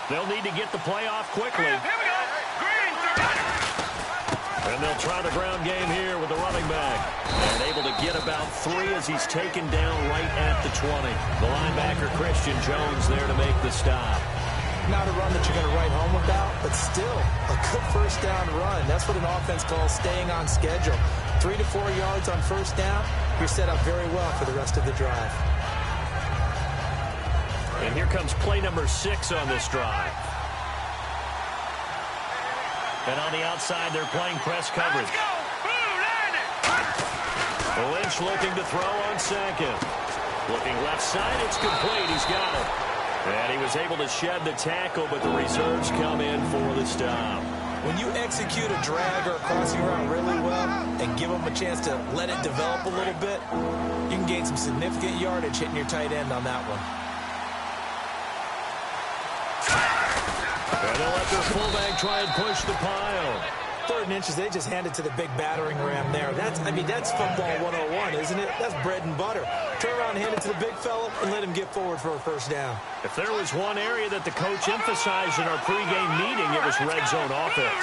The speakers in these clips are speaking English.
They'll need to get the play off quickly. Here we go. Green, 30. And they'll try the ground game here with the running back. And able to get about 3 as he's taken down right at the 20. The linebacker, Christian Jones, there to make the stop. Not a run that you're going to write home about, but still a good first down run. That's what an offense calls staying on schedule. 3 to 4 yards on first down. You're set up very well for the rest of the drive. And here comes play number 6 on this drive. And on the outside, they're playing press coverage. Let's go. Boom, Lynch looking to throw on second. Looking left side, it's complete. He's got it. And he was able to shed the tackle, but the reserves come in for the stop. When you execute a drag or a crossing route really well and give them a chance to let it develop a little bit, you can gain some significant yardage hitting your tight end on that one. And they'll let their fullback try and push the pile. 3rd and inches, they just handed to the big battering ram there. That's football 101, isn't it? That's bread and butter. Turn around and hand it to the big fella and let him get forward for a first down. If there was one area that the coach emphasized in our pregame meeting, it was red zone offense.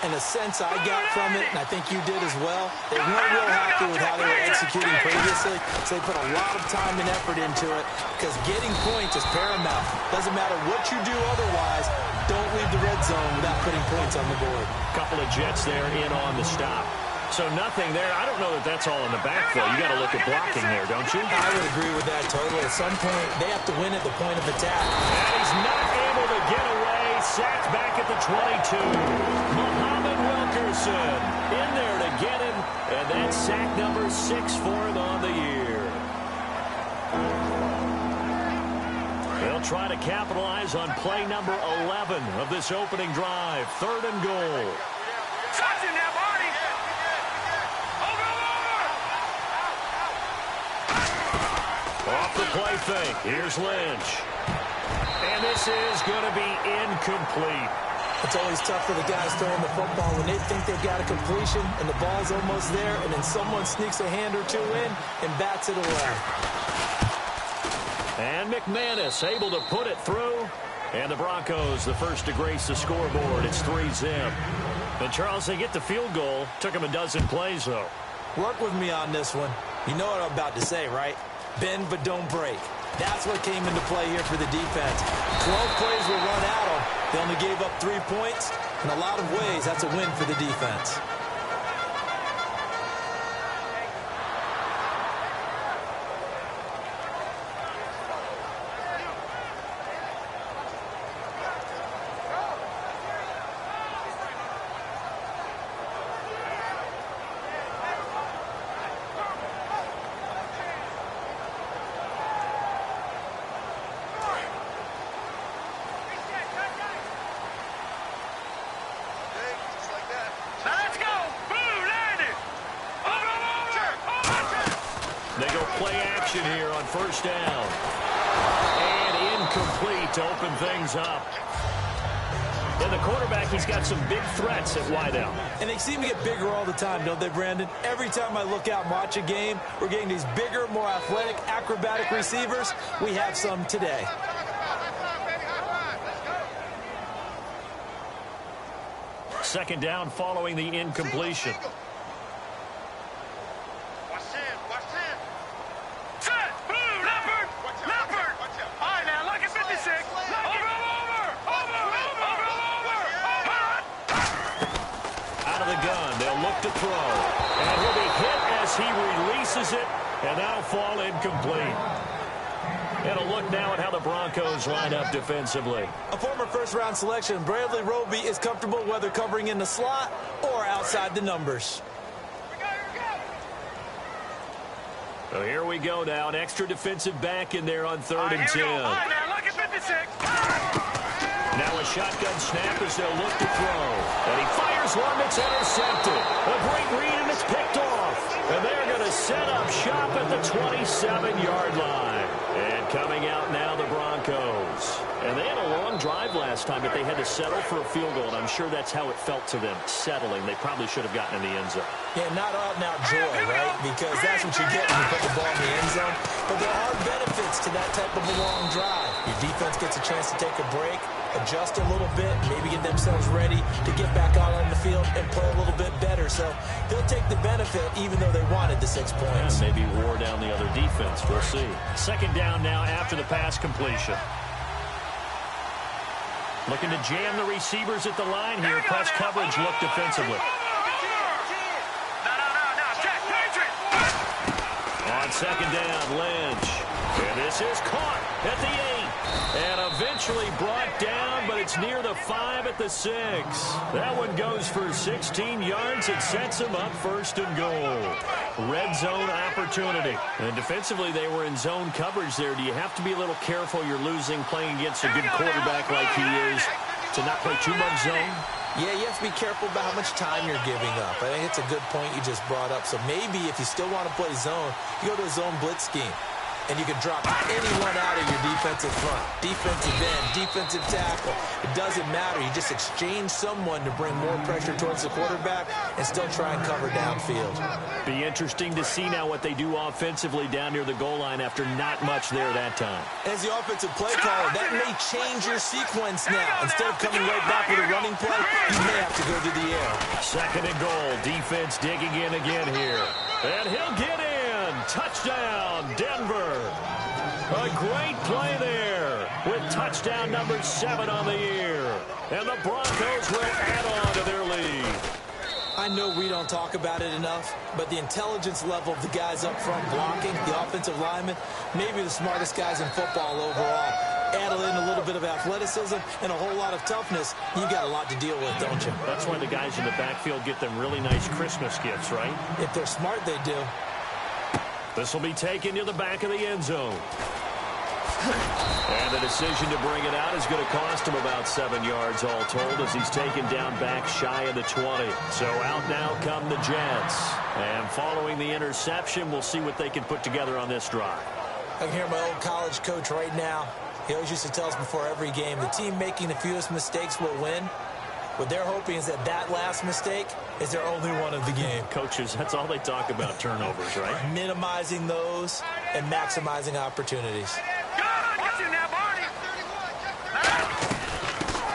And the sense I got from it, and I think you did as well, they weren't real happy with how they were executing previously, so they put a lot of time and effort into it because getting points is paramount. Doesn't matter what you do otherwise, don't leave the red zone without putting points on the board. Couple of Jets there in on the stop. So nothing there. I don't know that that's all in the backfield. You got to look at blocking there, don't you? I would agree with that totally. At some point, they have to win at the point of attack. And he's not able to get away. Sacked back at the 22. Muhammad Wilkerson in there to get him. And that's sack number 6 for him on the year. They'll try to capitalize on play number 11 of this opening drive. 3rd and goal. Shots in there, Barney. Over. Off the play fake. Here's Lynch. And this is going to be incomplete. It's always tough for the guys throwing the football when they think they've got a completion and the ball's almost there, and then someone sneaks a hand or two in and bats it away. And McManus able to put it through. And the Broncos, the first to grace the scoreboard. It's 3-0. And, Charles, they get the field goal. Took them a dozen plays, though. Work with me on this one. You know what I'm about to say, right? Bend but don't break. That's what came into play here for the defense. 12 plays were run out of. They only gave up 3 points. In a lot of ways, that's a win for the defense. Here on first down. And incomplete to open things up. And the quarterback, he's got some big threats at wideout. And they seem to get bigger all the time, don't they, Brandon? Every time I look out and watch a game, we're getting these bigger, more athletic, acrobatic receivers. We have some today. Second down following the incompletion. To throw, and he'll be hit as he releases it, and that'll fall incomplete. And a look now at how the Broncos line up defensively. A former first-round selection, Bradley Roby is comfortable whether covering in the slot or outside the numbers. So here we go now, an extra defensive back in there on 3rd and 10. All right, now look at 56. Now a shotgun snap as they'll look to throw. And he fires one that's intercepted. A great read, and it's picked off. And they're going to set up shop at the 27-yard line. And coming out now, the Broncos. And they had a long drive last time, but they had to settle for a field goal. And I'm sure that's how it felt to them, settling. They probably should have gotten in the end zone. Yeah, not out-and-out joy, right? Because that's what you get when you put the ball in the end zone. But there are benefits to that type of a long drive. Your defense gets a chance to take a break. adjust a little bit, maybe get themselves ready to get back out on the field and play a little bit better. So they'll take the benefit even though they wanted the 6 points. And maybe wore down the other defense. We'll see. Second down now after the pass completion. Looking to jam the receivers at the line here. Press coverage look defensively. On second down, Lynch. And this is caught at the 8. And eventually brought down, but it's near the 5 at the 6. That one goes for 16 yards. It sets him up first and goal. Red zone opportunity. And defensively, they were in zone coverage there. Do you have to be a little careful? You're losing, playing against a good quarterback like he is, to not play too much zone? Yeah, you have to be careful about how much time you're giving up. I think it's a good point you just brought up. So maybe if you still want to play zone, you go to a zone blitz scheme. And you can drop anyone out of your defensive front. Defensive end, defensive tackle. It doesn't matter. You just exchange someone to bring more pressure towards the quarterback and still try and cover downfield. Be interesting to see now what they do offensively down near the goal line after not much there that time. As the offensive play caller, that may change your sequence now. Instead of coming right back with a running play, you may have to go to the air. Second and goal. Defense digging in again here. And he'll get in. Touchdown, Denver. A great play there with touchdown number 7 on the year. And the Broncos will add on to their lead. I know we don't talk about it enough, but the intelligence level of the guys up front blocking, the offensive linemen, maybe the smartest guys in football overall. Add in a little bit of athleticism and a whole lot of toughness, you got a lot to deal with, don't you? That's why the guys in the backfield get them really nice Christmas gifts, right? If they're smart, they do. This will be taken to the back of the end zone. And the decision to bring it out is going to cost him about 7 yards all told as he's taken down back shy of the 20. So out now come the Jets. And following the interception, we'll see what they can put together on this drive. I can hear my old college coach right now. He always used to tell us before every game, the team making the fewest mistakes will win. What they're hoping is that that last mistake is their only one of the game. Coaches, that's all they talk about, turnovers, right? Minimizing those and maximizing opportunities.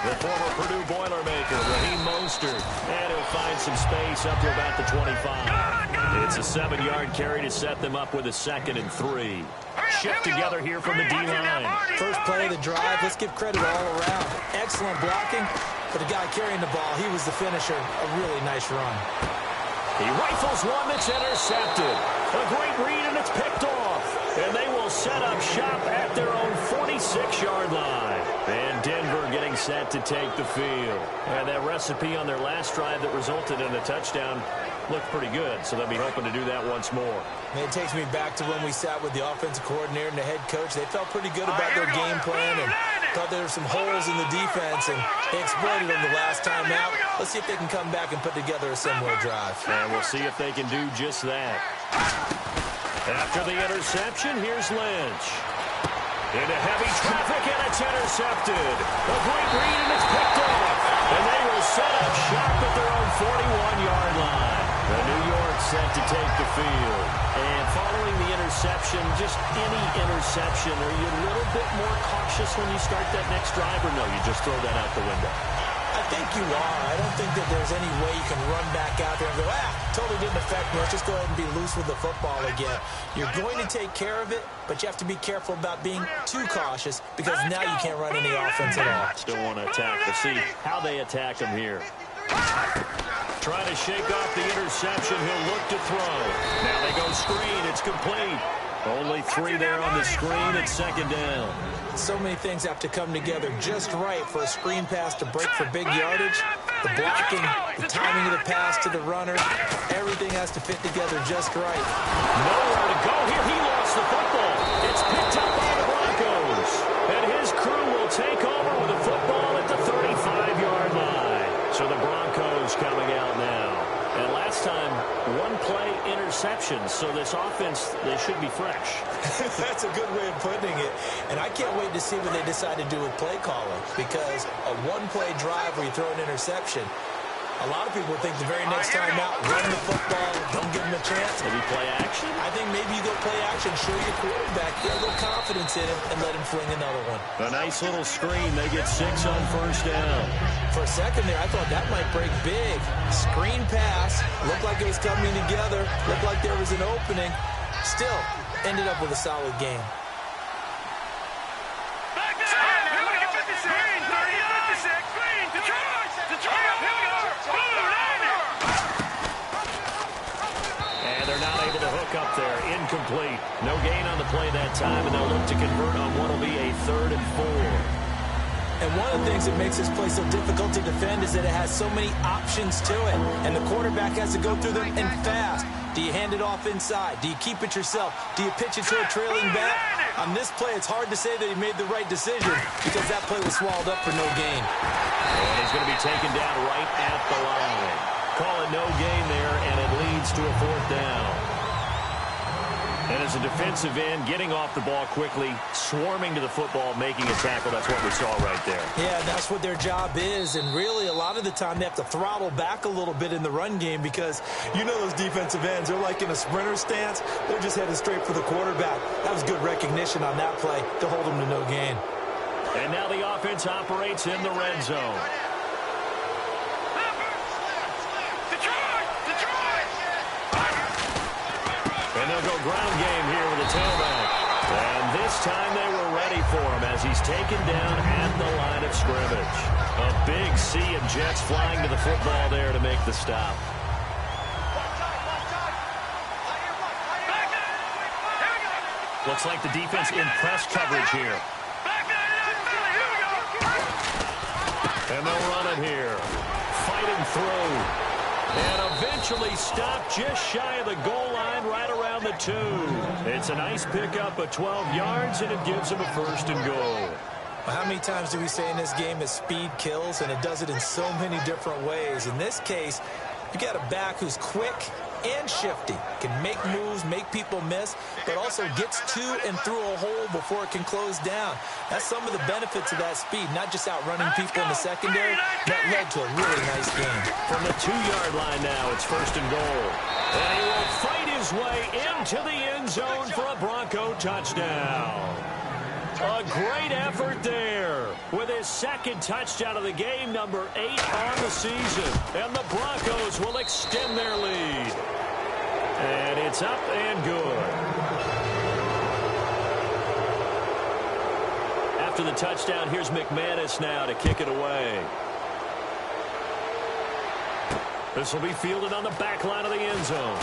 The former Purdue Boilermaker, Raheem Mostert, and he'll find some space up to about the 25. It's a 7-yard carry to set them up with a 2nd and 3. Shift together here from the D-line. First play of the drive, let's give credit all around. Excellent blocking, but the guy carrying the ball, he was the finisher. A really nice run. He rifles one that's intercepted. A great read, and it's picked off. And they will set up shop at their own 46-yard line. And Denver getting set to take the field. And that recipe on their last drive that resulted in a touchdown looked pretty good, so they'll be hoping to do that once more. And it takes me back to when we sat with the offensive coordinator and the head coach. They felt pretty good about their game plan and thought there were some holes in the defense, and they exploited them the last time out. Let's see if they can come back and put together a similar drive. And we'll see if they can do just that. After the interception, here's Lynch. Into heavy traffic, and it's intercepted. A great read, and it's picked off. And they will set up shop at their own 41-yard line. The New York set to take the field. And following the interception, just any interception, are you a little bit more cautious when you start that next drive, or no, you just throw that out the window? I think you are. I don't think that there's any way you can run back out there and go, totally didn't affect me. Let's just go ahead and be loose with the football again. You're going to take care of it, but you have to be careful about being too cautious because now you can't run any offense at all. Still want to attack. We'll see how they attack him here. Trying to shake off the interception. He'll look to throw. Now they go screen. It's complete. Only 3 there on the screen. It's 2nd down. So many things have to come together just right for a screen pass to break for big yardage. The blocking, the timing of the pass to the runner, everything has to fit together just right. Nowhere to go here. He lost the football. It's picked up by the Broncos. And his crew will take over with the football at the 35-yard line. So the Broncos coming out now. And last time, 1-play interception. So this offense, they should be fresh. That's a good way of putting it. And I can't wait to see what they decide to do with play calling. Because a 1-play drive where you throw an interception, A lot of people think the very next time out, run the football, don't give him a chance. Maybe play action? I think maybe you go play action, show your quarterback, get a little confidence in him, and let him fling another one. A nice little screen. They get 6 on first down. For a second there, I thought that might break big. Screen pass, looked like it was coming together, looked like there was an opening. Still, ended up with a solid game. And they're not able to hook up there. Incomplete. No gain on the play that time, and they'll look to convert on what will be a 3rd and 4. And one of the things that makes this play so difficult to defend is that it has so many options to it. And the quarterback has to go through them and fast. Do you hand it off inside? Do you keep it yourself? Do you pitch it to a trailing back? On this play, it's hard to say that he made the right decision because that play was swallowed up for no gain. And he's going to be taken down right at the line. Call it no gain there, and it leads to a 4th down. And as a defensive end, getting off the ball quickly, swarming to the football, making a tackle, that's what we saw right there. Yeah, that's what their job is. And really, a lot of the time, they have to throttle back a little bit in the run game because you know those defensive ends, they're like in a sprinter stance. They're just headed straight for the quarterback. That was good recognition on that play to hold them to no gain. And now the offense operates in the red zone. And they'll go ground game here with a tailback. And this time they were ready for him as he's taken down at the line of scrimmage. A big sea of Jets flying to the football there to make the stop. Looks like the defense in press coverage here. And they'll run it here. Fighting through. And eventually stopped just shy of the goal line right around the 2. It's a nice pickup of 12 yards, and it gives them a 1st and goal. How many times do we say in this game that speed kills, and it does it in so many different ways? In this case, you got a back who's quick and shifty, can make moves, make people miss, but also gets to and through a hole before it can close down. That's some of the benefits of that speed, not just outrunning people in the secondary. That led to a really nice game. From the 2-yard line now, it's 1st and goal. And he will fight his way into the end zone for a Bronco touchdown. A great effort there with his 2nd touchdown of the game, number 8 on the season. And the Broncos will extend their lead. And it's up and good. After the touchdown, here's McManus now to kick it away. This will be fielded on the back line of the end zone.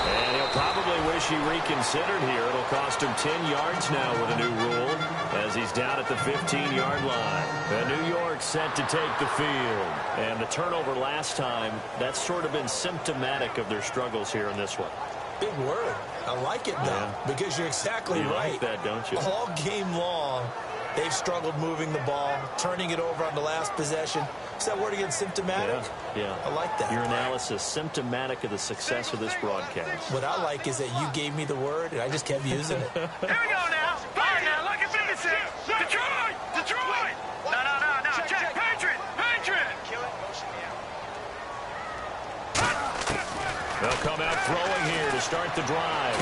And he'll probably wish he reconsidered here. It'll cost him 10 yards now with a new rule as he's down at the 15-yard line. And New York set to take the field. And the turnover last time, that's sort of been symptomatic of their struggles here in this one. Big word. I like it, though, because you're exactly right. You like that, don't you? All game long, they've struggled moving the ball, turning it over on the last possession. Is that word again, symptomatic? Yeah. I like that. Your analysis, symptomatic of the success of this broadcast. What I like is that you gave me the word, and I just kept using it. Here we go now. Fire now, like a finish it. Detroit! Detroit! No. Check. Patriot! Kill it. Motion me out. They'll come out throwing here to start the drive.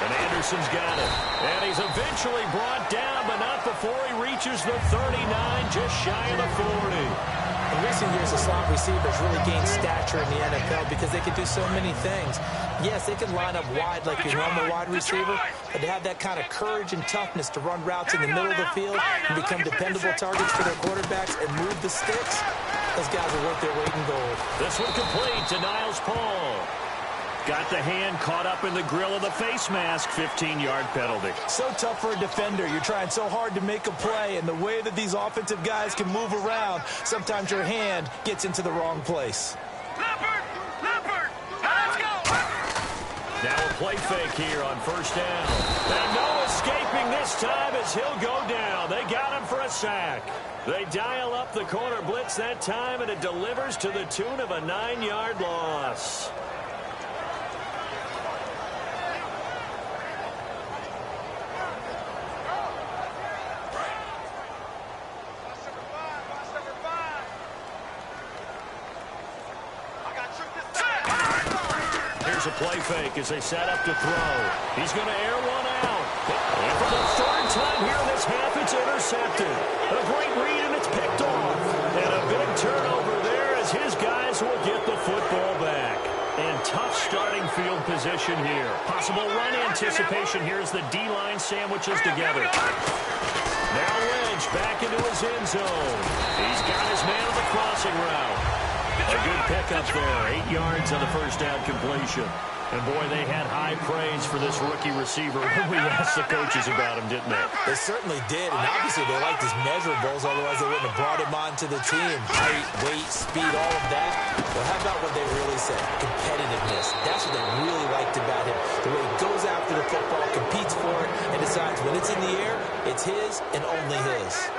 And Anderson's got it. And he's eventually brought down, but not before he reaches the 39, just shy of the 40. In recent years, the slot receivers really gained stature in the NFL because they can do so many things. Yes, they can line up wide like your normal wide receiver, but they have that kind of courage and toughness to run routes in the middle of the field and become dependable targets for their quarterbacks and move the sticks. Those guys are worth their weight in gold. This one complete to Niles Paul. Got the hand caught up in the grill of the face mask. 15-yard penalty. So tough for a defender. You're trying so hard to make a play, and the way that these offensive guys can move around, sometimes your hand gets into the wrong place. Leopard! Let's go! Now a play fake here on 1st down. And no escaping this time as he'll go down. They got him for a sack. They dial up the corner blitz that time, and it delivers to the tune of a 9-yard loss. a play fake as they set up to throw. He's going to air one out. And for the third time here in this half, it's intercepted. A great read, and it's picked off. And a big turnover there as his guys will get the football back. And tough starting field position here. Possible run anticipation here as the D-line sandwiches together. Now Lynch back into his end zone. He's got his man on the crossing route. A good pickup there. 8 yards on the first down completion. And, boy, they had high praise for this rookie receiver when we asked the coaches about him, didn't they? They certainly did, and obviously they liked his measurables, otherwise they wouldn't have brought him onto the team. Height, weight, speed, all of that. Well, how about what they really said? Competitiveness. That's what they really liked about him. The way he goes after the football, competes for it, and decides when it's in the air, it's his and only his.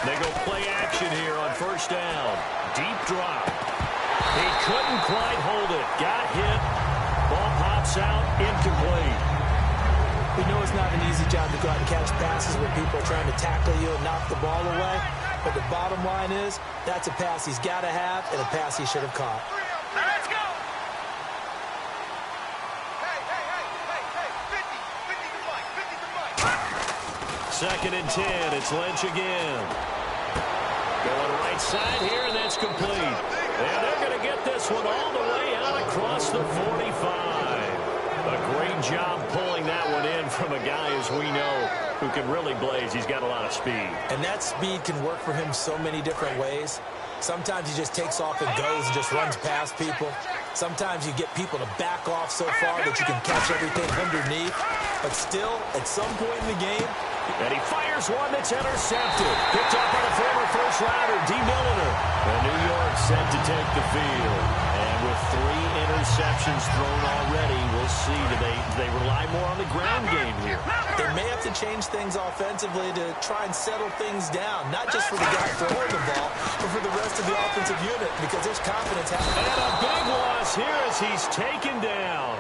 They go play action here on first down. Deep drop. He couldn't quite hold it. Got hit. Ball pops out. Incomplete. We know it's not an easy job to go out and catch passes where people are trying to tackle you and knock the ball away. But the bottom line is, that's a pass he's got to have and a pass he should have caught. Now let's go. Second and 10. It's Lynch again. Going right side here, and that's complete. And they're going to get this one all the way out across the 45. A great job pulling that one in from a guy, as we know, who can really blaze. He's got a lot of speed. And that speed can work for him so many different ways. Sometimes he just takes off and goes and just runs past people. Sometimes you get people to back off so far that you can catch everything underneath. But still, at some point in the game, and he fires one that's intercepted. Picked up by the former first-rounder, D. Milliner. And New York set to take the field. And with 3 interceptions thrown already, we'll see. Do they rely more on the ground game here? They may have to change things offensively to try and settle things down. Not just for the guy throwing the ball, but for the rest of the offensive unit, because there's confidence happening. And a big loss here as he's taken down.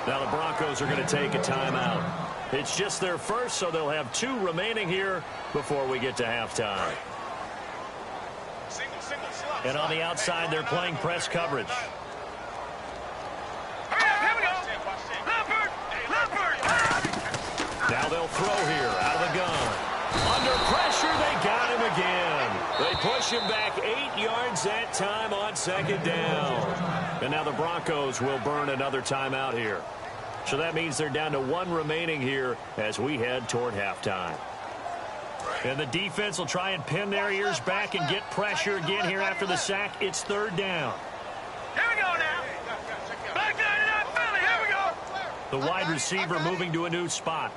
Now the Broncos are going to take a timeout. It's just their first, so they'll have 2 remaining here before we get to halftime. And on the outside, they're playing press coverage. Now they'll throw here out of the gun. Under pressure, they got him again. They push him back 8 yards that time on second down. And now the Broncos will burn another timeout here. So that means they're down to 1 remaining here as we head toward halftime. And the defense will try and pin their ears back and get pressure again here after the sack. It's third down. Here we go now. Back down to that Philly. Here we go. The wide receiver moving to a new spot.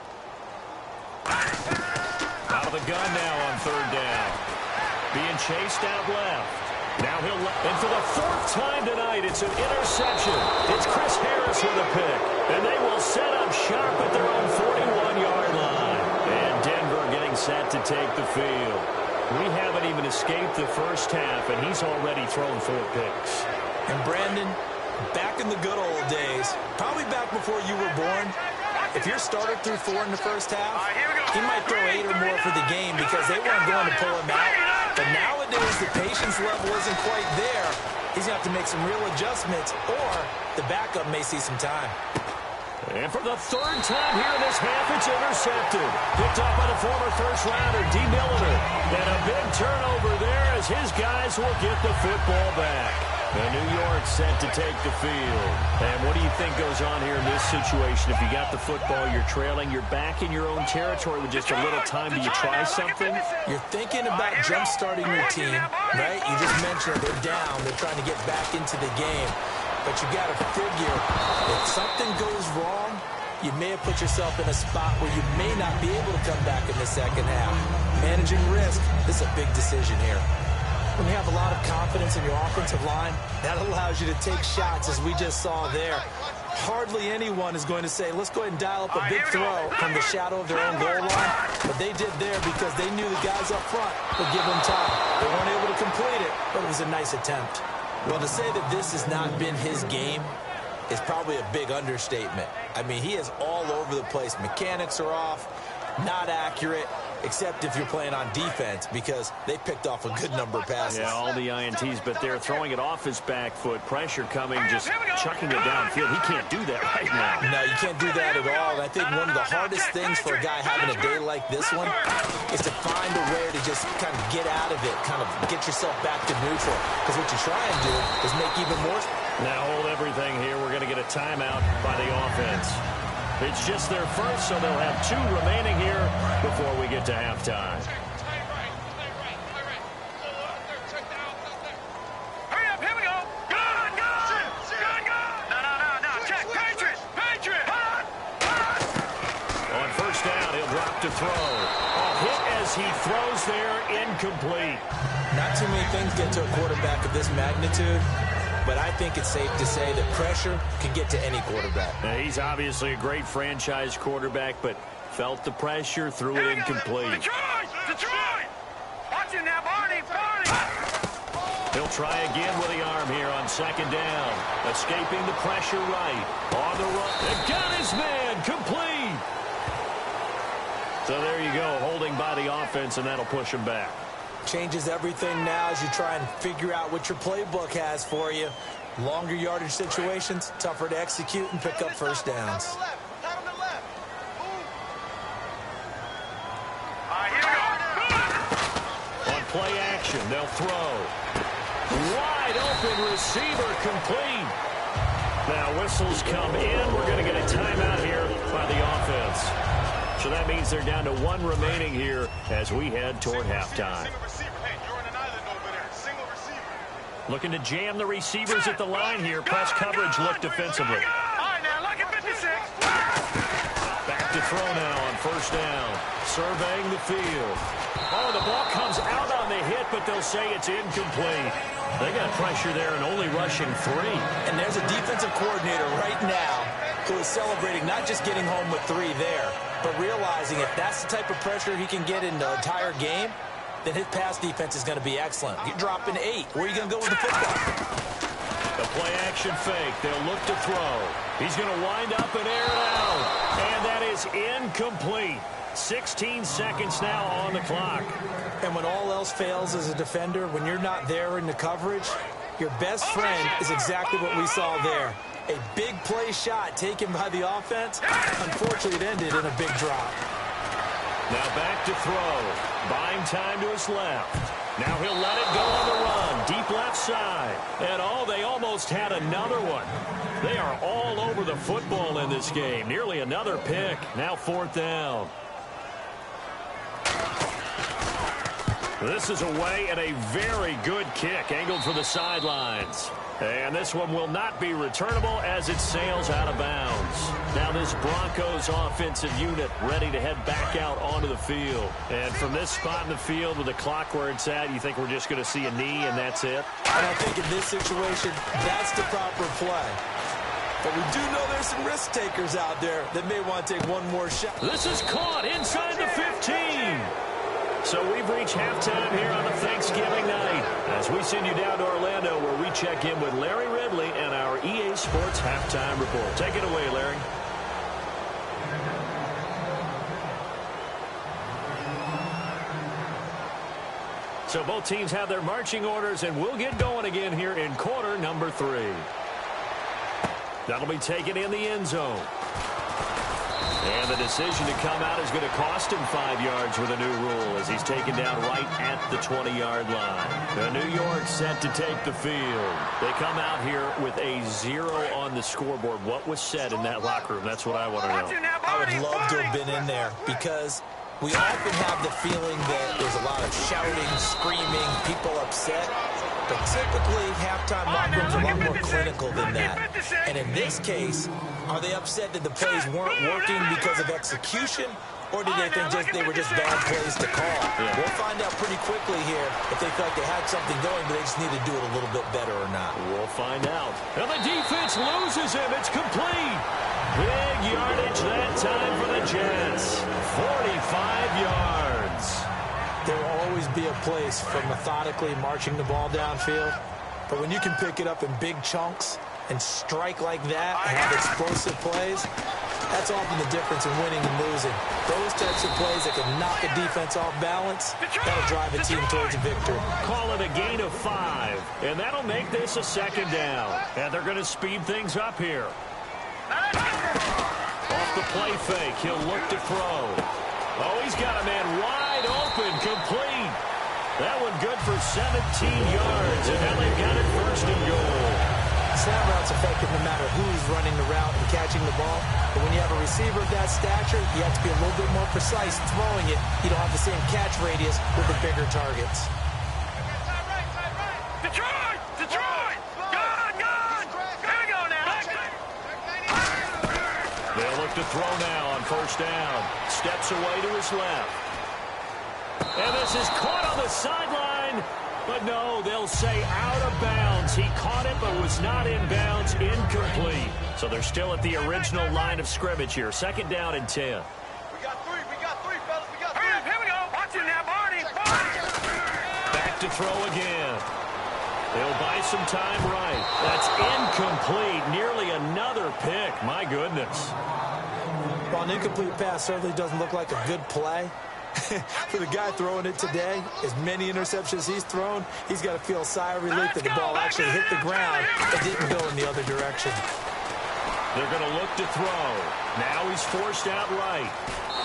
Out of the gun now on third down. Being chased out left. Now and for the 4th time tonight, it's an interception. It's Chris Harris with a pick. And they will set up shop at their own 41-yard line. And Denver getting set to take the field. We haven't even escaped the first half, and he's already thrown 4 picks. And Brandon, back in the good old days, probably back before you were born, if your starter threw 4 in the first half, he might throw 8 or more for the game because they weren't going to pull him out. But nowadays, the patience level isn't quite there. He's going to have to make some real adjustments, or the backup may see some time. And for the 3rd time here in this half, it's intercepted. Picked up by the former first-rounder, D. Milliner. And a big turnover there as his guys will get the football back. And New York set to take the field. And what do you think goes on here in this situation? If you got the football, you're trailing, you're back in your own territory with just a little time. Do you try something? You're thinking about jump-starting your team, right? You just mentioned they're down. They're trying to get back into the game. But you got to figure, if something goes wrong, you may have put yourself in a spot where you may not be able to come back in the second half. Managing risk, this is a big decision here. When you have a lot of confidence in your offensive line, that allows you to take shots, as we just saw there. Hardly anyone is going to say, let's go ahead and dial up a big throw from the shadow of their own goal line. But they did there because they knew the guys up front would give them time. They weren't able to complete it, but it was a nice attempt. Well, to say that this has not been his game, is probably a big understatement. I mean, he is all over the place. Mechanics are off, not accurate, except if you're playing on defense, because they picked off a good number of passes. Yeah, all the INTs, but they're throwing it off his back foot. Pressure coming, just chucking it downfield. He can't do that right now. No, you can't do that at all. And I think one of the hardest things for a guy having a day like this one is to find a way to just kind of get out of it, kind of get yourself back to neutral. Because what you try and do is make even more. Now hold everything here. We're going to get a timeout by the offense. It's just their first, so they'll have 2 remaining here before we get to halftime. Hurry up, here we go. Good, good. No. Check, Patriot. On first down, he'll drop to throw. A hit as he throws there, incomplete. Not too many things get to a quarterback of this magnitude, but I think it's safe to say that pressure can get to any quarterback. Now, he's obviously a great franchise quarterback, but felt the pressure, threw it incomplete. Detroit! Watch it now, Barney! He'll try again with the arm here on second down. Escaping the pressure right. On the run. And got his man. Complete. So there you go, holding by the offense, and that'll push him back. Changes everything now as you try and figure out what your playbook has for you. Longer yardage situations, tougher to execute and pick up first downs. Here we go. On play action, they'll throw. Wide open receiver, complete. Now whistles come in. We're going to get a timeout here by the offense. So that means they're down to 1 remaining here as we head toward halftime. Looking to jam the receivers at the line here. Press coverage look defensively. All right, now, look at 56. Back to throw now on first down. Surveying the field. Oh, the ball comes out on the hit, but they'll say it's incomplete. They got pressure there and only rushing 3. And there's a defensive coordinator right now who is celebrating not just getting home with 3 there, but realizing if that's the type of pressure he can get in the entire game, then his pass defense is going to be excellent. You're dropping 8. Where are you going to go with the football? The play action fake. They'll look to throw. He's going to wind up and air it out. And that is incomplete. 16 seconds now on the clock. And when all else fails as a defender, when you're not there in the coverage, your best friend is exactly what we saw there. A big play shot taken by the offense. Unfortunately, it ended in a big drop. Now back to throw. Buying time to his left. Now he'll let it go on the run. Deep left side. And they almost had another one. They are all over the football in this game. Nearly another pick. Now 4th down. This is away and a very good kick. Angled for the sidelines. And this one will not be returnable as it sails out of bounds. Now this Broncos offensive unit ready to head back out onto the field. And from this spot in the field with the clock where it's at, you think we're just going to see a knee and that's it? And I think in this situation, that's the proper play. But we do know there's some risk takers out there that may want to take one more shot. This is caught inside the 15. So we've reached halftime here on a Thanksgiving night as we send you down to Orlando where we check in with Larry Ridley and our EA Sports Halftime Report. Take it away, Larry. So both teams have their marching orders, and we'll get going again here in quarter number 3. That'll be taken in the end zone. And the decision to come out is going to cost him 5 yards with a new rule as he's taken down right at the 20-yard line. The New York set to take the field. They come out here with a 0 on the scoreboard. What was said in that locker room? That's what I want to know. I would love to have been in there because we often have the feeling that there's a lot of shouting, screaming, people upset. But typically, halftime locker rooms are a lot more clinical than that. And in this case, are they upset that the plays weren't working because of execution? Or did they think they were just bad plays to call? Yeah. We'll find out pretty quickly here if they felt like they had something going, but they just need to do it a little bit better or not. We'll find out. And the defense loses him. It's complete. Big yardage that time for the Jets. 45 yards. There will always be a place for methodically marching the ball downfield. But when you can pick it up in big chunks and strike like that and have explosive plays, that's often the difference in winning and losing. Those types of plays that can knock a defense off balance, that'll drive a team towards a victory. Call it a gain of 5, and that'll make this a second down. And they're going to speed things up here. Off the play fake, he'll look to throw. Oh, he's got a man wide open, complete. That one good for 17 yards, and now they've got it first and goal. Slant route's effective no matter who's running the route and catching the ball. But when you have a receiver of that stature, you have to be a little bit more precise throwing it. You don't have the same catch radius with the bigger targets. Detroit! Detroit! Good! Good! Here we go now. They'll look to throw now on first down. Steps away to his left. And this is caught on the sideline. But no, they'll say out of bounds. He caught it, but was not in bounds. Incomplete. So they're still at the original line of scrimmage here. Second down and 10. We got three, fellas. We got three. Here we go. Watch it now, Barney. Back to throw again. They'll buy some time right. That's incomplete. Nearly another pick. My goodness. Well, an incomplete pass certainly doesn't look like a good play. For the guy throwing it today, as many interceptions he's thrown, he's got to feel a sigh of relief that the ball actually hit the ground and didn't go in the other direction. They're going to look to throw. Now he's forced out right.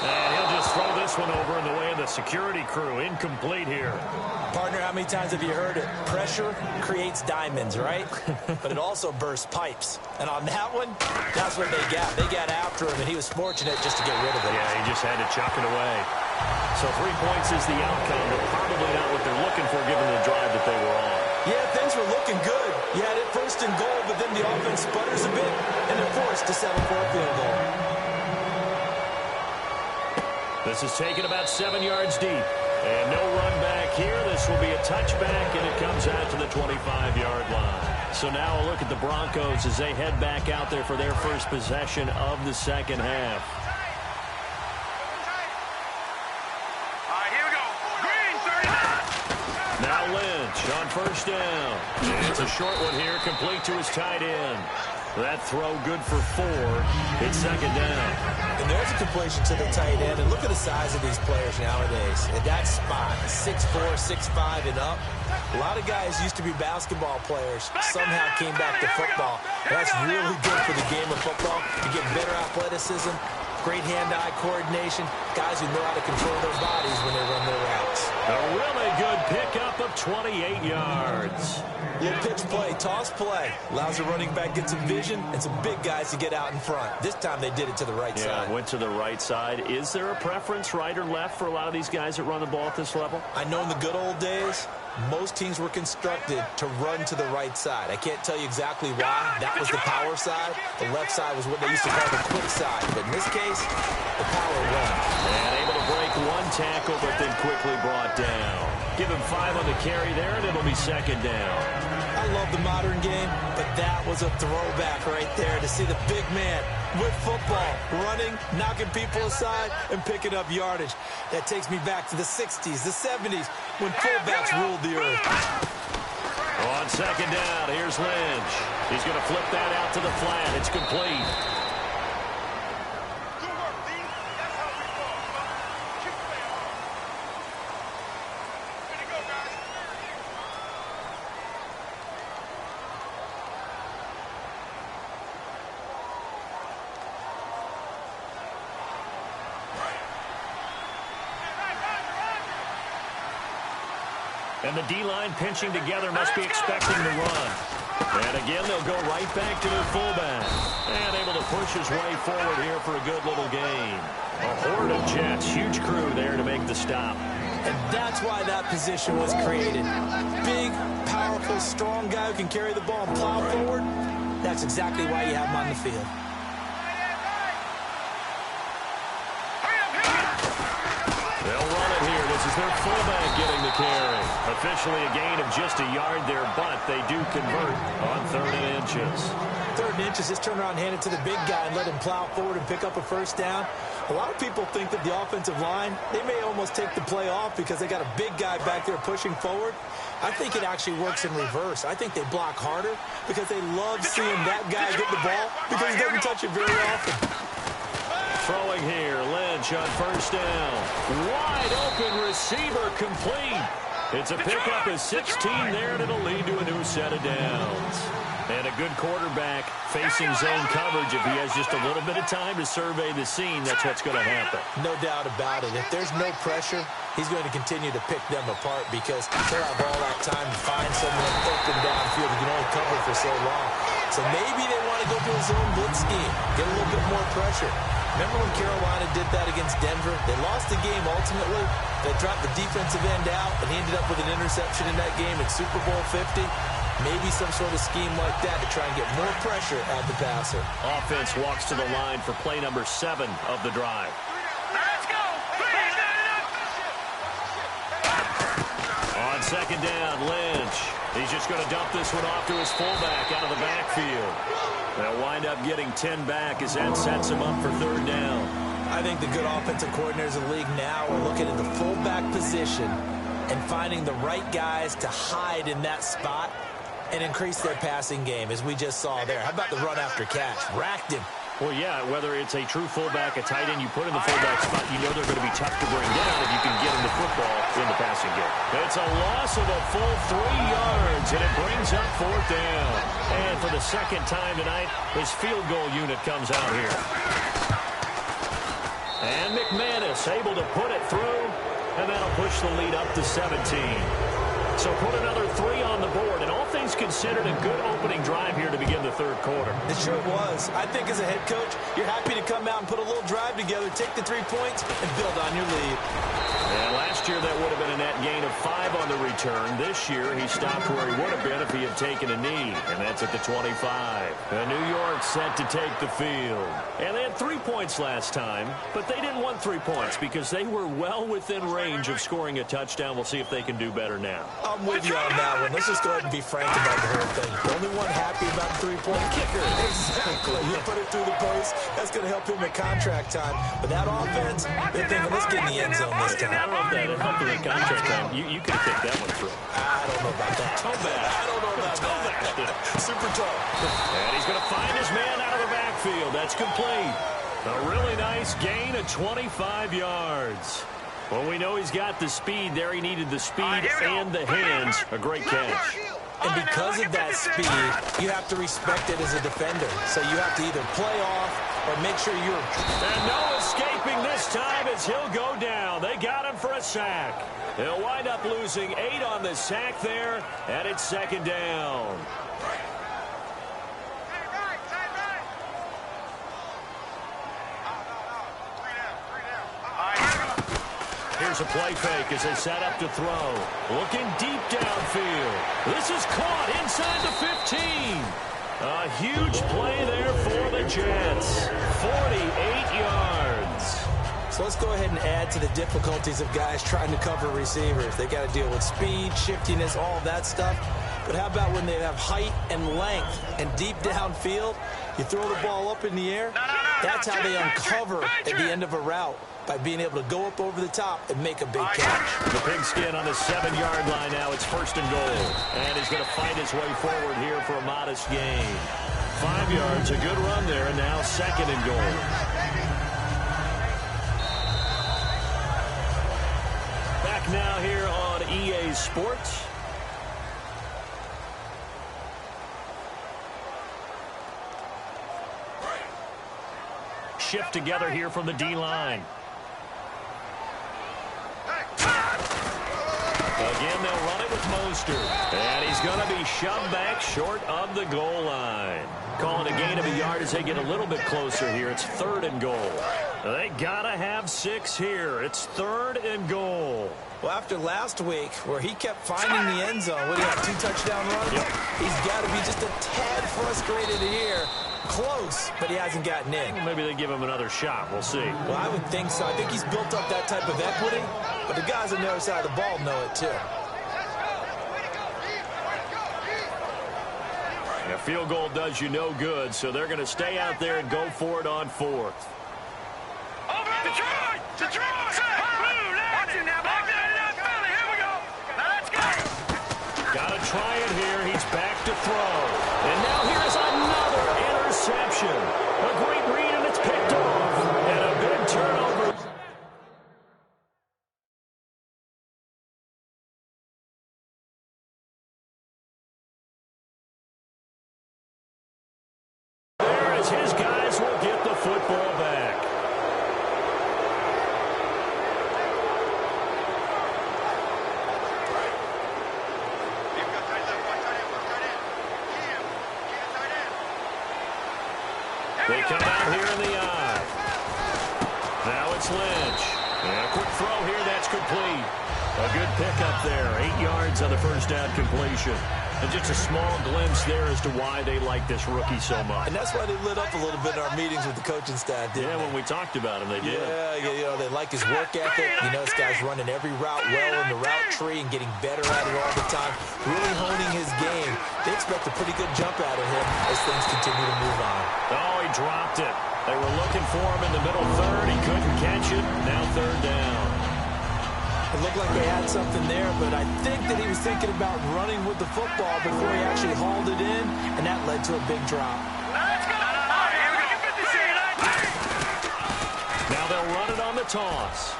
And he'll just throw this one over in the way of the security crew. Incomplete here. Partner, how many times have you heard it? Pressure creates diamonds, right? But it also bursts pipes. And on that one, that's what they got. They got after him, and he was fortunate just to get rid of it. Yeah, he just had to chuck it away. So 3 points is the outcome, but probably not what they're looking for given the drive that they were on. Yeah, things were looking good. You had it first and goal, but then the offense sputters a bit, and they're forced to settle for a field goal. This is taken about 7 yards deep. And no run back here. This will be a touchback, and it comes out to the 25-yard line. So now a look at the Broncos as they head back out there for their first possession of the second half. All right, here we go. Green, 39. Now Lynch on first down. It's a short one here, complete to his tight end. That throw good for 4. It's second down. And there's a completion to the tight end. And look at the size of these players nowadays. At that spot, 6'4", 6'5", and up. A lot of guys used to be basketball players. Somehow came back to football. That's really good for the game of football. You get better athleticism, great hand-eye coordination, guys who know how to control their bodies when they run their routes. A really good pickup of 28 yards. Little pitch play, toss play. Allows the running back to get some vision and some big guys to get out in front. This time they did it to the right side. Yeah, went to the right side. Is there a preference, right or left, for a lot of these guys that run the ball at this level? I know in the good old days, most teams were constructed to run to the right side. I can't tell you exactly why. That was the power side. The left side was what they used to call the quick side. But in this case, the power won. And able to break one tackle, but then quickly brought down. Give him 5 on the carry there, and it'll be second down. I love the modern game, but that was a throwback right there to see the big man with football, running, knocking people aside, and picking up yardage. That takes me back to the 60s, the 70s, when fullbacks ruled the earth. On second down, here's Lynch. He's going to flip that out to the flat. It's complete. And the D-line pinching together must be expecting the run. And again, they'll go right back to their fullback. And able to push his way forward here for a good little gain. A horde of Jets. Huge crew there to make the stop. And that's why that position was created. Big, powerful, strong guy who can carry the ball and plow forward. That's exactly why you have him on the field. They'll run it here. This is their fullback getting the carry. Officially a gain of just a yard there, but they do convert on 3rd and inches. 3rd and inches, just turn around and hand it to the big guy and let him plow forward and pick up a first down. A lot of people think that the offensive line, they may almost take the play off because they got a big guy back there pushing forward. I think it actually works in reverse. I think they block harder because they love seeing that guy get the ball because he doesn't touch it very often. Throwing here, Lynch on first down. Wide open receiver complete. It's a pickup of 16 there, and it'll lead to a new set of downs. And a good quarterback facing zone coverage. If he has just a little bit of time to survey the scene, that's what's going to happen. No doubt about it. If there's no pressure, he's going to continue to pick them apart because he'll have all that time to find someone open downfield. He can only cover for so long. So maybe they want to go to a zone blitz scheme, get a little bit more pressure. Remember when Carolina did that against Denver? They lost the game ultimately. They dropped the defensive end out, and he ended up with an interception in that game in Super Bowl 50. Maybe some sort of scheme like that to try and get more pressure at the passer. Offense walks to the line for play number 7 of the drive. Let's go! On second down, Lynch. He's just going to dump this one off to his fullback out of the backfield. They'll wind up getting 10 back as that sets him up for third down. I think the good offensive coordinators in the league now are looking at the fullback position and finding the right guys to hide in that spot and increase their passing game, as we just saw there. How about the run after catch? Racked him. Well, yeah, whether it's a true fullback, a tight end, you put in the fullback spot, you know they're going to be tough to bring down if you can get them the football in the passing game. It's a loss of a full 3 yards, and it brings up fourth down. And for the second time tonight, his field goal unit comes out here. And McManus able to put it through, and that'll push the lead up to 17. So put another 3 on the board, and all things considered, a good opening drive here to begin the third quarter. It sure was. I think as a head coach, you're happy to come out and put a little drive together, take the 3 points, and build on your lead. And last year, that would have been a net gain of 5 on the return. This year, he stopped where he would have been if he had taken a knee, and that's at the 25. And New York set to take the field. And they had 3 points last time, but they didn't want 3 points because they were well within range of scoring a touchdown. We'll see if they can do better now. I'm with you on that one. Let's just go ahead and be frank about the whole thing. The only one happy about the 3-point kicker. Exactly. You put it through the post. That's going to help him at contract time. But that offense, they're thinking, let's get in the end zone this time. I don't know if that helped him at contract time. You could have kicked that one through. I don't know about that. Toe bag. I don't know about that. Super toe. And he's going to find his man out of the backfield. That's complete. A really nice gain of 25 yards. Well, we know he's got the speed there. He needed the speed and the hands. A great catch. And because of that speed, you have to respect it as a defender. So you have to either play off or make sure you're... And no escaping this time as he'll go down. They got him for a sack. They'll wind up losing 8 on the sack there, and it's second down. Here's a play fake as they set up to throw. Looking deep downfield. This is caught inside the 15. A huge play there for the Jets. 48 yards. So let's go ahead and add to the difficulties of guys trying to cover receivers. They got to deal with speed, shiftiness, all of that stuff. But how about when they have height and length and deep downfield? You throw the ball up in the air. That's how they uncover at the end of a route, by being able to go up over the top and make a big catch. The pigskin on the 7-yard line now. It's first and goal. And he's going to fight his way forward here for a modest gain. 5 yards, a good run there, and now second and goal. Back now here on EA Sports. Shift together here from the D-line. Again, they'll run it with Mostert. And he's going to be shoved back short of the goal line. Calling a gain of a yard as they get a little bit closer here. It's third and goal. They got to have 6 here. It's third and goal. Well, after last week, where he kept finding the end zone, what do you have, 2 touchdown runs? Yep. He's got to be just a tad frustrated here. Close, but he hasn't gotten in. Well, maybe they give him another shot. We'll see. Well, I would think so. I think he's built up that type of equity, but the guys on the other side of the ball know it too. A field goal does you no good, so they're going to stay out there and go for it on 4th. Over! Detroit! Detroit! Blue, watch it now, back that up, Philly. Here we go. Now let's go. Got to try it here. He's back to throw. And now here's another interception. A great read, and it's picked off. And a big turnover. There as his guys will get the football back. They come out here in the eye. Now it's Lynch. And a quick throw here, that's complete. A good pickup there. 8 yards on the first down completion. And just a small glimpse there as to why they like this rookie so much. And that's why they lit up a little bit in our meetings with the coaching staff, didn't they? When we talked about him, they did. Yeah, they like his work ethic. You know, this guy's running every route well in the route tree and getting better at it all the time, really honing his game. They expect a pretty good jump out of him as things continue to move on. Oh, he dropped it. They were looking for him in the middle third. He couldn't catch it. Now third down. It looked like they had something there, but I think that he was thinking about running with the football before he actually hauled it in, and that led to a big drop. Let's go. Here we go. Now they'll run it on the toss.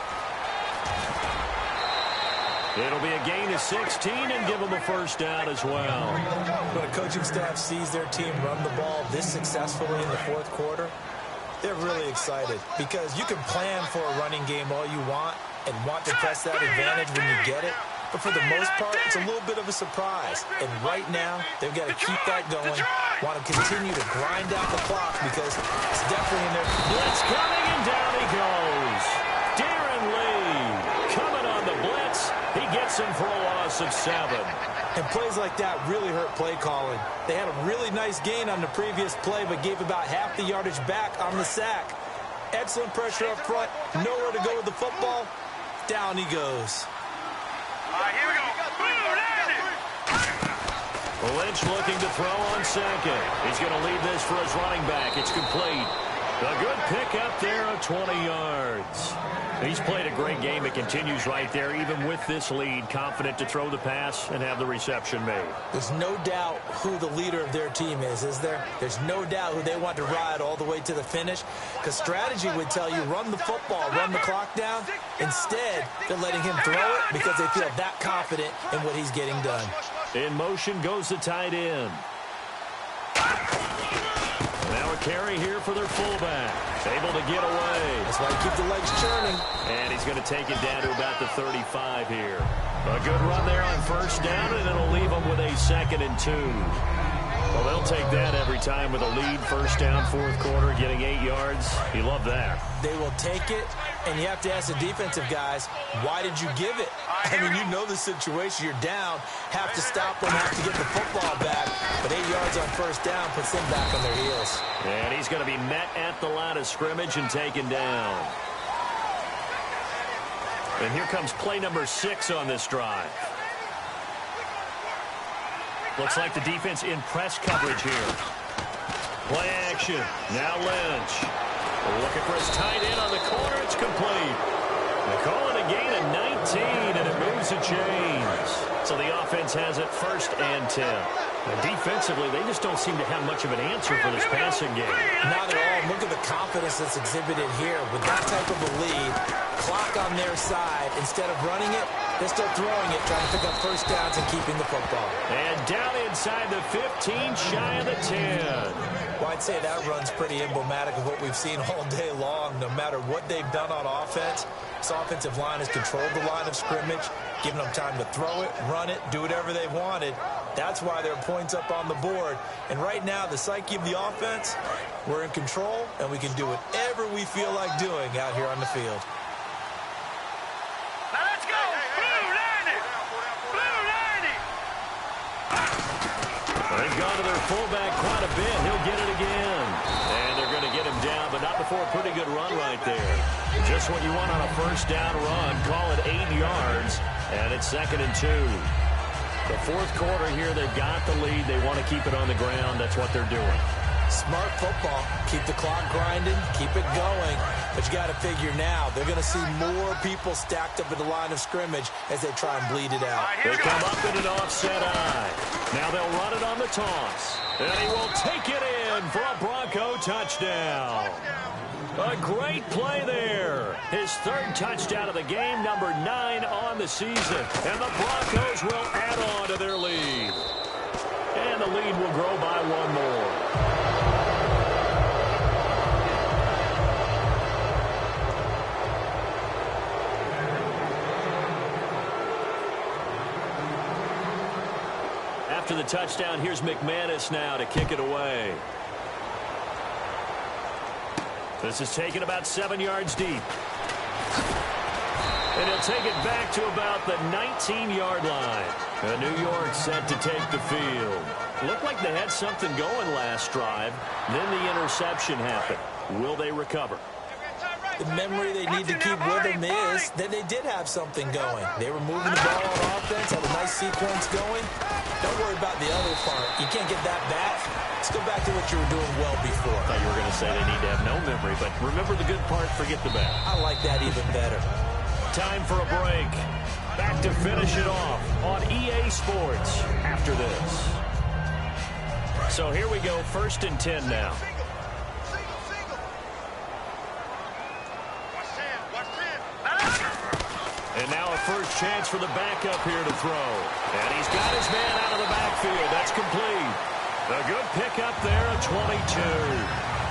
It'll be a gain of 16 and give them a first down as well. When a coaching staff sees their team run the ball this successfully in the fourth quarter, they're really excited because you can plan for a running game all you want and want to press that advantage when you get it. But for the most part, it's a little bit of a surprise. And right now, they've got to keep that going, want to continue to grind out the clock because it's definitely in their... Blitz coming, and down he goes. Darren Lee coming on the blitz. He gets him for a loss of 7. And plays like that really hurt play calling. They had a really nice gain on the previous play, but gave about half the yardage back on the sack. Excellent pressure up front, nowhere to go with the football. Down he goes. All right, here we go. Lynch looking to throw on second. He's going to lead this for his running back. It's complete. A good pickup there of 20 yards. He's played a great game. It continues right there, even with this lead, confident to throw the pass and have the reception made. There's no doubt who the leader of their team is there? There's no doubt who they want to ride all the way to the finish, because strategy would tell you run the football, run the clock down. Instead, they're letting him throw it because they feel that confident in what he's getting done. In motion goes the tight end. Now a carry here for their fullback. Able to get away. That's why you keep the legs churning. And he's going to take it down to about the 35 here. A good run there on first down, and it'll leave them with a 2nd and 2. Well, they'll take that every time with a lead, first down, fourth quarter, getting 8 yards. You love that. They will take it, and you have to ask the defensive guys, why did you give it? I mean, you know the situation. You're down, have to stop them, have to get the football back. But 8 yards on first down puts them back on their heels. And he's going to be met at the line of scrimmage and taken down. And here comes play number 6 on this drive. Looks like the defense in press coverage here. Play action. Now Lynch. Looking for his tight end on the corner. It's complete. They call it a gain of 19, and it moves the chains. So the offense has it 1st and 10. And defensively, they just don't seem to have much of an answer for this passing game. Not at all. Look at the confidence that's exhibited here. With that type of a lead, clock on their side, instead of running it, they're still throwing it, trying to pick up first downs and keeping the football. And down inside the 15, shy of the 10. Well, I'd say that run's pretty emblematic of what we've seen all day long. No matter what they've done on offense, this offensive line has controlled the line of scrimmage, giving them time to throw it, run it, do whatever they wanted. That's why there are points up on the board. And right now, the psyche of the offense, we're in control, and we can do whatever we feel like doing out here on the field. Now let's go. Blue 90. Blue 90. They've gone to their fullback quite a bit. He'll get it again. And they're going to get him down, but not before a pretty good run right there. Just what you want on a first down run. Call it 8 yards, and it's 2nd and 2. The fourth quarter here, they've got the lead. They want to keep it on the ground. That's what they're doing. Smart football. Keep the clock grinding, keep it going. But you got to figure now, they're going to see more people stacked up at the line of scrimmage as they try and bleed it out. They come up in an offset eye. Now they'll run it on the toss. And he will take it in for a Bronco touchdown. A great play there. His third touchdown of the game, number 9 on the season. And the Broncos will add on to their lead. And the lead will grow by 1 more. After the touchdown, here's McManus now to kick it away. This is taken about 7 yards deep. And he'll take it back to about the 19-yard line. And New York set to take the field. Looked like they had something going last drive. Then the interception happened. Will they recover? The memory they need to keep with them is that they did have something going. They were moving the ball on offense, had a nice sequence going. Don't worry about the other part. You can't get that back. Let's go back to what you were doing well before. I thought you were going to say they need to have no memory, but remember the good part, forget the bad. I like that even better. Time for a break. Back to finish it off on EA Sports after this. So here we go, 1st and 10 now. And now a first chance for the backup here to throw. And he's got his man out of the backfield. That's complete. A good pickup there at 22.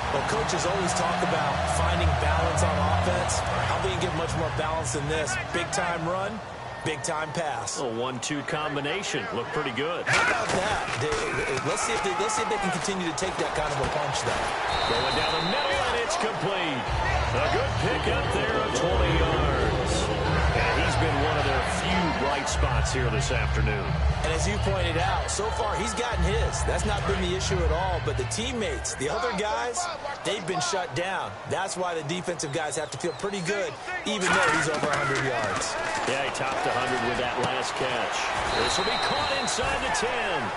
Well, coaches always talk about finding balance on offense. How do you get much more balance than this? Big-time run, big-time pass. A 1-2 combination. Looked pretty good. How about that? Let's see if they can continue to take that kind of a punch, though. Going down the middle, and it's complete. A good pickup there of 20 yards. And he's been one of their few bright spots here this afternoon. And as you pointed out, so far he's gotten his. That's not been the issue at all. But the teammates, the other guys, they've been shut down. That's why the defensive guys have to feel pretty good, even though he's over 100 yards. Yeah, he topped 100 with that last catch. This will be caught inside the 10.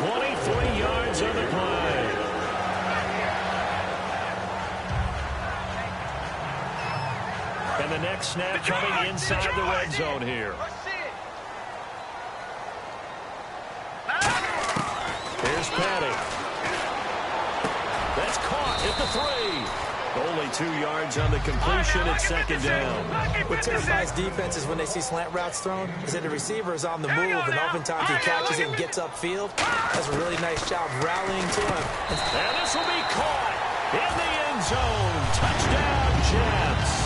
23 yards on the play. And the next snap coming inside the red zone here. Here's Patty. That's caught at the 3. Only 2 yards on the completion at 2nd down. What terrifies defenses when they see slant routes thrown is that the receiver is on the move, and oftentimes he catches it and gets upfield. That's a really nice job rallying to him. And this will be caught in the end zone. Touchdown, Jets.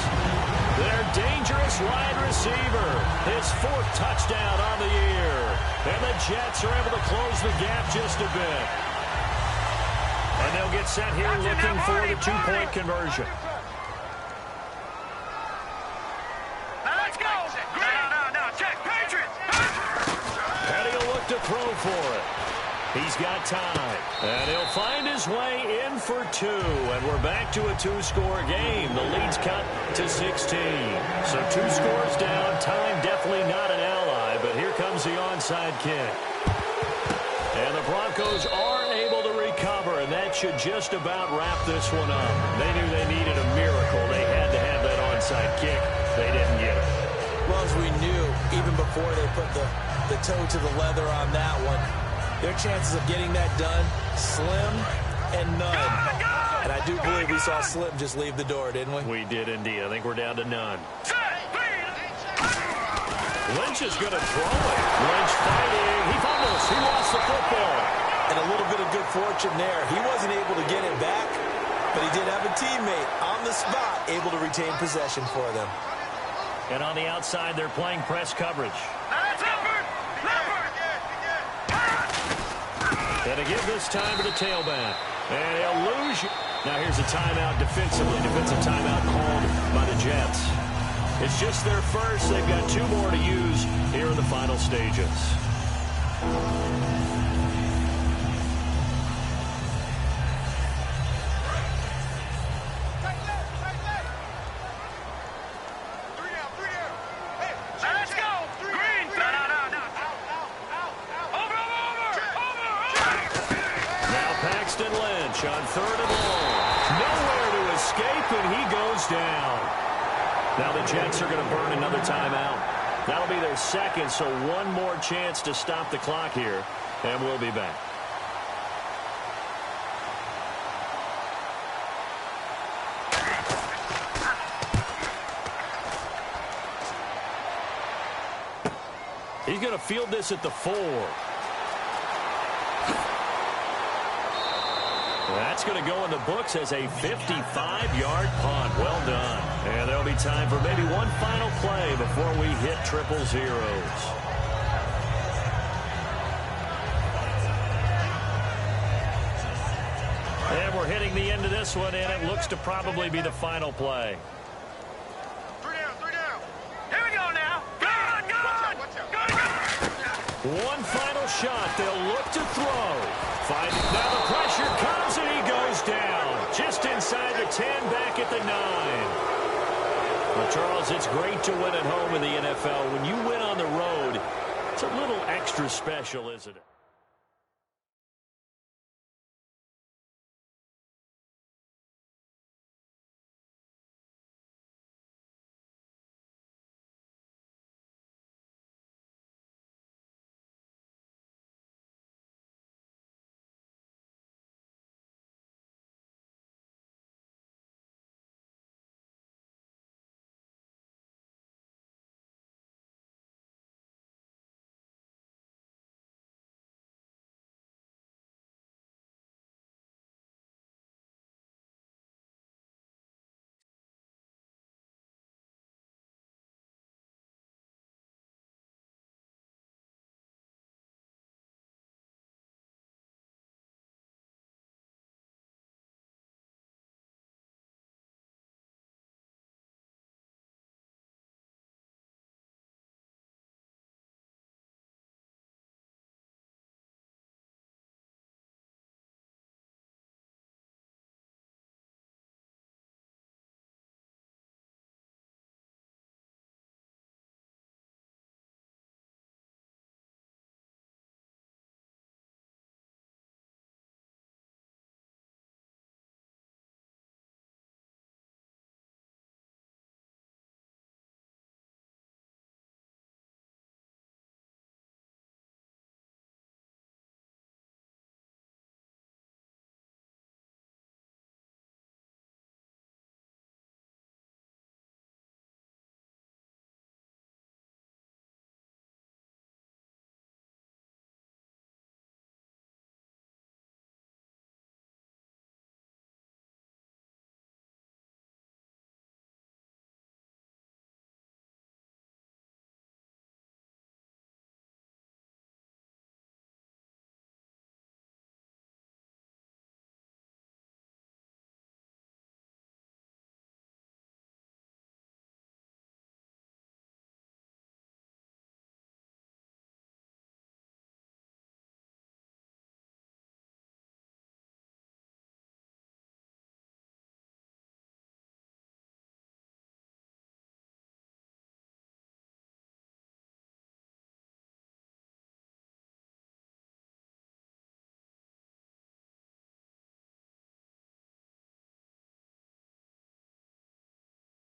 Their dangerous wide receiver. His 4th touchdown on the year. And the Jets are able to close the gap just a bit. And they'll get set here looking for the 2-point conversion. Let's go. No. Check. Patriots. Petty will look to throw for it. He's got time. And he'll find his way in for 2. And we're back to a 2-score game. The lead's cut to 16. So 2 scores down. Time definitely not an ally. But here comes the onside kick. And the Broncos are able to recover. And that should just about wrap this one up. They knew they needed a miracle. They had to have that onside kick. They didn't get it. Well, as we knew, even before they put the toe to the leather on that one, their chances of getting that done, slim and none. And I do believe we saw Slim just leave the door, didn't we? We did indeed. I think we're down to none. Lynch is going to throw it. Lynch fighting. He fumbles. He lost the football. And a little bit of good fortune there. He wasn't able to get it back, but he did have a teammate on the spot able to retain possession for them. And on the outside, they're playing press coverage. And to give this time to the tailback. And he'll lose. Now here's a timeout defensively. Defensive timeout called by the Jets. It's just their first. They've got 2 more to use here in the final stages. Let's go. Green. No. Over. Now Paxton Lynch. pitch on 3rd and long. Nowhere to escape, and he goes down. Now the Jets are going to burn another timeout. That'll be their second, so one more chance to stop the clock here, and we'll be back. He's going to field this at the 4. That's going to go in the books as a 55-yard punt. Well done. And there'll be time for maybe one final play before we hit triple zeros. And we're hitting the end of this one, and it looks to probably be the final play. One final shot. They'll look to throw. Now the pressure comes, and he goes down. Just inside the 10, back at the 9. Well, Charles, it's great to win at home in the NFL. When you win on the road, it's a little extra special, isn't it?